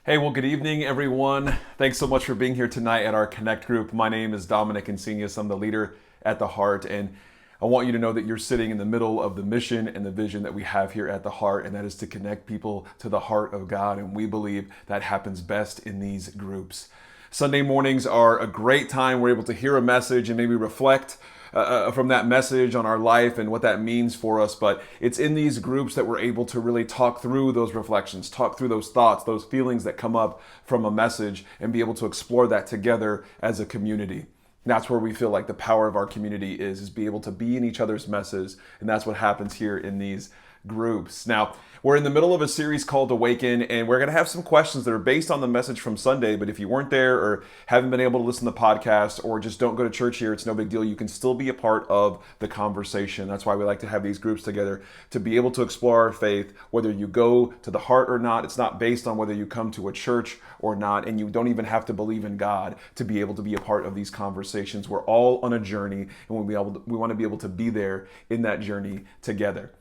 Hey, well, good evening, everyone. Thanks so much for being here tonight at our Connect group. My name is Dominic Insenius. I'm the leader at the Heart, and I want you to know that you're sitting in the middle of the mission and the vision that we have here at the Heart, and that is to connect people to the heart of God. And we believe that happens best in these groups. Sunday mornings are a great time. We're able to hear a message and maybe reflect from that message on our life and what that means for us. But it's in these groups that we're able to really talk through those reflections, talk through those thoughts, those feelings that come up from a message, and be able to explore that together as a community. And that's where we feel like the power of our community is be able to be in each other's messes. And that's what happens here in these groups. Now, we're in the middle of a series called Awaken, and we're going to have some questions that are based on the message from Sunday. But if you weren't there or haven't been able to listen to the podcast or just don't go to church here, it's no big deal. You can still be a part of the conversation. That's why we like to have these groups together, to be able to explore our faith, whether you go to the Heart or not. It's not based on whether you come to a church or not, and you don't even have to believe in God to be able to be a part of these conversations. We're all on a journey, and we want to be able to be there in that journey together.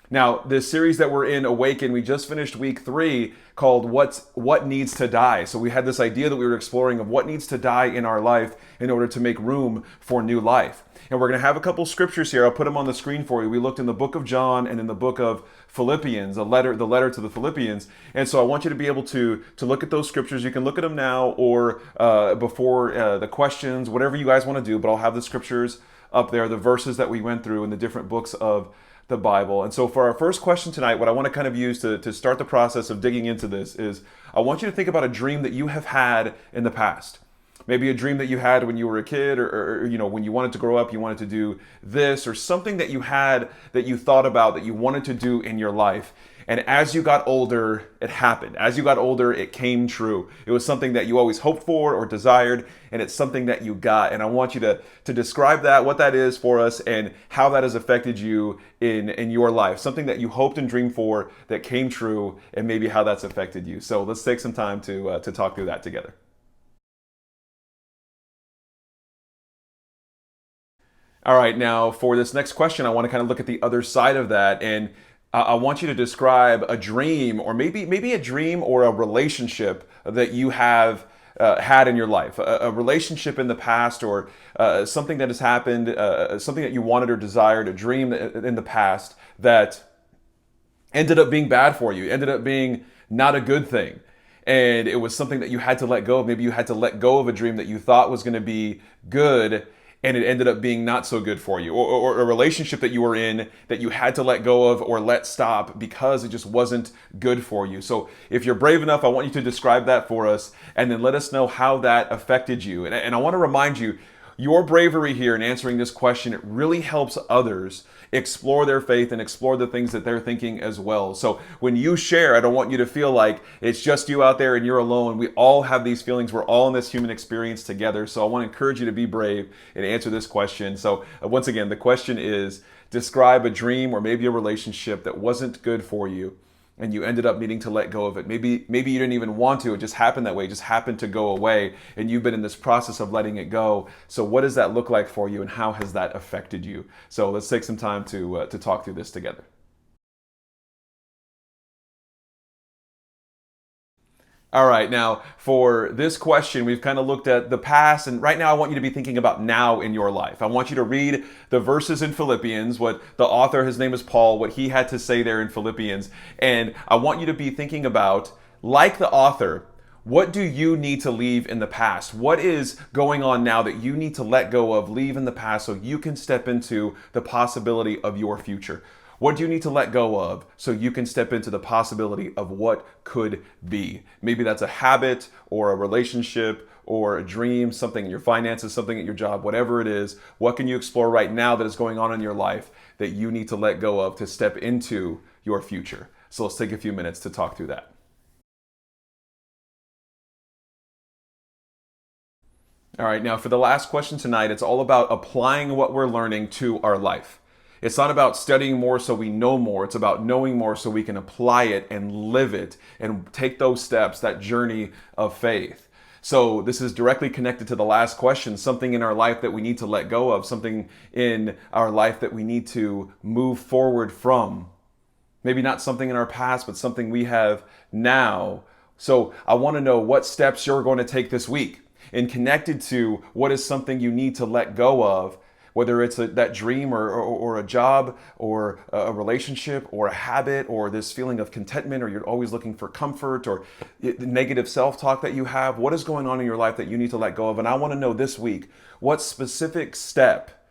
Now, this series that we're in, Awaken, we just finished week 3 called What Needs to Die. So we had this idea that we were exploring of what needs to die in our life in order to make room for new life. And we're going to have a couple scriptures here. I'll put them on the screen for you. We looked in the book of John and in the book of Philippians, the letter to the Philippians. And so I want you to be able to look at those scriptures. You can look at them now or before the questions, whatever you guys want to do. But I'll have the scriptures up there, the verses that we went through in the different books of the Bible. And so for our first question tonight, what I want to kind of use to start the process of digging into this is I want you to think about a dream that you have had in the past. Maybe a dream that you had when you were a kid or when you wanted to grow up, you wanted to do this, or something that you had that you thought about that you wanted to do in your life. And as you got older, it happened. As you got older, it came true. It was something that you always hoped for or desired, and it's something that you got. And I want you to describe that, what that is for us, and how that has affected you in your life. Something that you hoped and dreamed for that came true, and maybe how that's affected you. So let's take some time to talk through that together. All right, now for this next question, I want to kind of look at the other side of that, and I want you to describe a dream, or maybe a dream or a relationship that you have had in your life, a relationship in the past, or something that has happened, something that you wanted or desired, a dream in the past that ended up being bad for you, ended up being not a good thing. And it was something that you had to let go of. Maybe you had to let go of a dream that you thought was going to be good, and it ended up being not so good for you, or a relationship that you were in that you had to let go of or let stop because it just wasn't good for you. So if you're brave enough, I want you to describe that for us and then let us know how that affected you. And I want to remind you, your bravery here in answering this question, it really helps others explore their faith and explore the things that they're thinking as well. So when you share, I don't want you to feel like it's just you out there and you're alone. We all have these feelings. We're all in this human experience together. So I want to encourage you to be brave and answer this question. So once again, the question is, describe a dream or maybe a relationship that wasn't good for you and you ended up needing to let go of it. Maybe you didn't even want to. It just happened that way. It just happened to go away, and you've been in this process of letting it go. So what does that look like for you, and how has that affected you? So let's take some time to talk through this together. All right, now for this question, we've kind of looked at the past, and right now I want you to be thinking about now in your life. I want you to read the verses in Philippians, what the author, his name is Paul, what he had to say there in Philippians. And I want you to be thinking about, like the author, what do you need to leave in the past? What is going on now that you need to let go of, leave in the past so you can step into the possibility of your future? What do you need to let go of so you can step into the possibility of what could be? Maybe that's a habit or a relationship or a dream, something in your finances, something at your job, whatever it is. What can you explore right now that is going on in your life that you need to let go of to step into your future? So let's take a few minutes to talk through that. All right, now for the last question tonight, it's all about applying what we're learning to our life. It's not about studying more so we know more. It's about knowing more so we can apply it and live it and take those steps, that journey of faith. So this is directly connected to the last question, something in our life that we need to let go of, something in our life that we need to move forward from. Maybe not something in our past, but something we have now. So I want to know what steps you're going to take this week, and connected to what is something you need to let go of, whether it's that dream or a job or a relationship or a habit or this feeling of contentment, or you're always looking for comfort, or the negative self-talk that you have. What is going on in your life that you need to let go of? And I want to know this week, what specific step,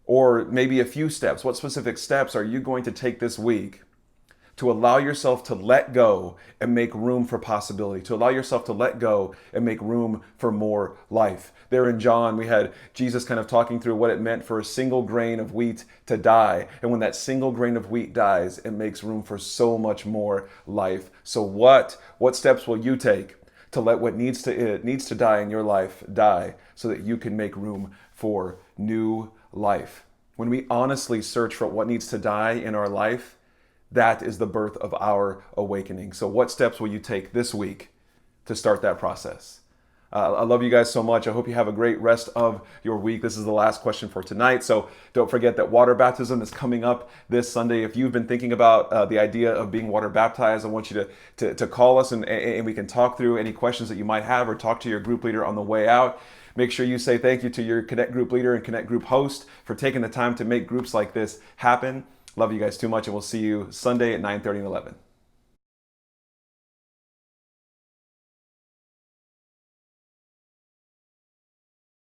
or maybe a few steps, what specific steps are you going to take this week to allow yourself to let go and make room for possibility, to allow yourself to let go and make room for more life. There in John, we had Jesus kind of talking through what it meant for a single grain of wheat to die. And when that single grain of wheat dies, it makes room for so much more life. So what steps will you take to let what needs to die in your life die, so that you can make room for new life? When we honestly search for what needs to die in our life, that is the birth of our awakening. So what steps will you take this week to start that process? I love you guys so much. I hope you have a great rest of your week. This is the last question for tonight. So don't forget that water baptism is coming up this Sunday. If you've been thinking about the idea of being water baptized, I want you to call us, and we can talk through any questions that you might have, or talk to your group leader on the way out. Make sure you say thank you to your Connect group leader and Connect group host for taking the time to make groups like this happen. Love you guys too much, and we'll see you Sunday at 9:30 and 11.